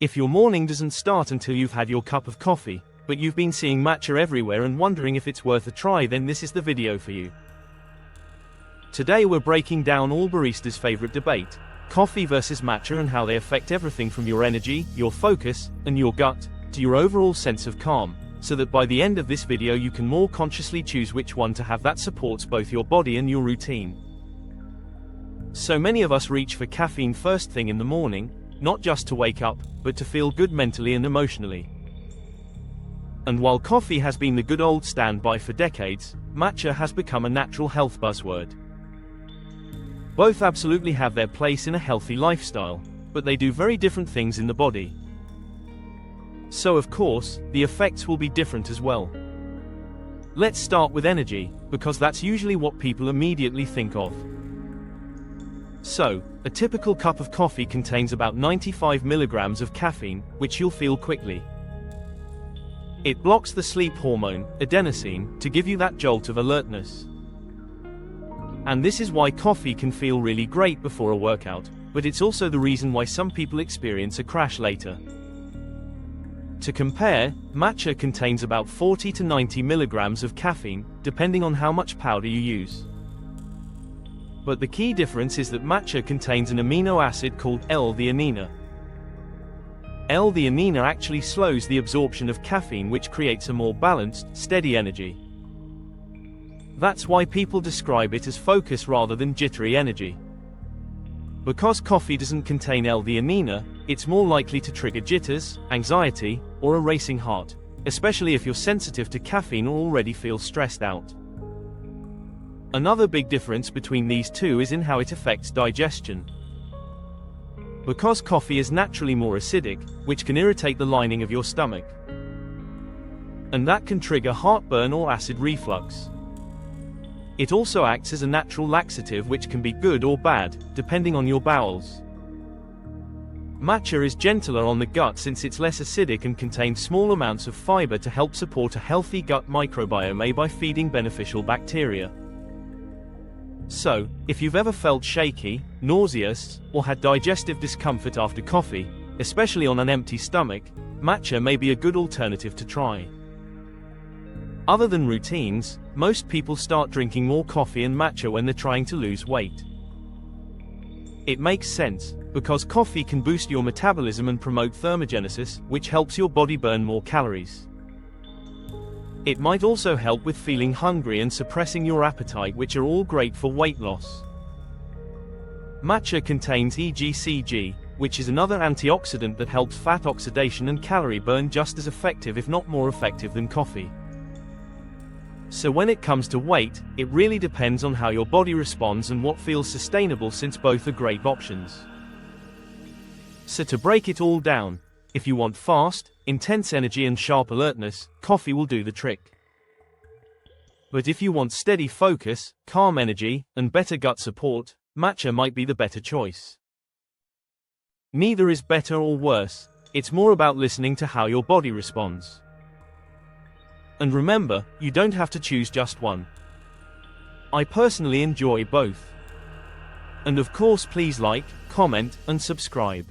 If your morning doesn't start until you've had your cup of coffee, but you've been seeing matcha everywhere and wondering if it's worth a try, then this is the video for you. Today we're breaking down all baristas' favorite debate, coffee versus matcha, and how they affect everything from your energy, your focus, and your gut, to your overall sense of calm, so that by the end of this video you can more consciously choose which one to have that supports both your body and your routine. So many of us reach for caffeine first thing in the morning, not just to wake up, but to feel good mentally and emotionally. And while coffee has been the good old standby for decades, matcha has become a natural health buzzword. Both absolutely have their place in a healthy lifestyle, but they do very different things in the body. So of course, the effects will be different as well. Let's start with energy, because that's usually what people immediately think of. So, a typical cup of coffee contains about 95 milligrams of caffeine, which you'll feel quickly. It blocks the sleep hormone, adenosine, to give you that jolt of alertness. And this is why coffee can feel really great before a workout, but it's also the reason why some people experience a crash later. To compare, matcha contains about 40 to 90 milligrams of caffeine, depending on how much powder you use. But the key difference is that matcha contains an amino acid called L-theanine. L-theanine actually slows the absorption of caffeine, which creates a more balanced, steady energy. That's why people describe it as focus rather than jittery energy. Because coffee doesn't contain L-theanine, it's more likely to trigger jitters, anxiety, or a racing heart, especially if you're sensitive to caffeine or already feel stressed out. Another big difference between these two is in how it affects digestion. Because coffee is naturally more acidic, which can irritate the lining of your stomach. And that can trigger heartburn or acid reflux. It also acts as a natural laxative, which can be good or bad, depending on your bowels. Matcha is gentler on the gut since it's less acidic and contains small amounts of fiber to help support a healthy gut microbiome by feeding beneficial bacteria. So, if you've ever felt shaky, nauseous, or had digestive discomfort after coffee, especially on an empty stomach, matcha may be a good alternative to try. Other than routines, most people start drinking more coffee and matcha when they're trying to lose weight. It makes sense, because coffee can boost your metabolism and promote thermogenesis, which helps your body burn more calories. It might also help with feeling hungry and suppressing your appetite, which are all great for weight loss. Matcha contains EGCG, which is another antioxidant that helps fat oxidation and calorie burn just as effective, if not more effective, than coffee. So when it comes to weight, it really depends on how your body responds and what feels sustainable, since both are great options. So to break it all down, if you want fast, intense energy and sharp alertness, coffee will do the trick. But if you want steady focus, calm energy, and better gut support, matcha might be the better choice. Neither is better or worse, it's more about listening to how your body responds. And remember, you don't have to choose just one. I personally enjoy both. And of course, please like, comment, and subscribe.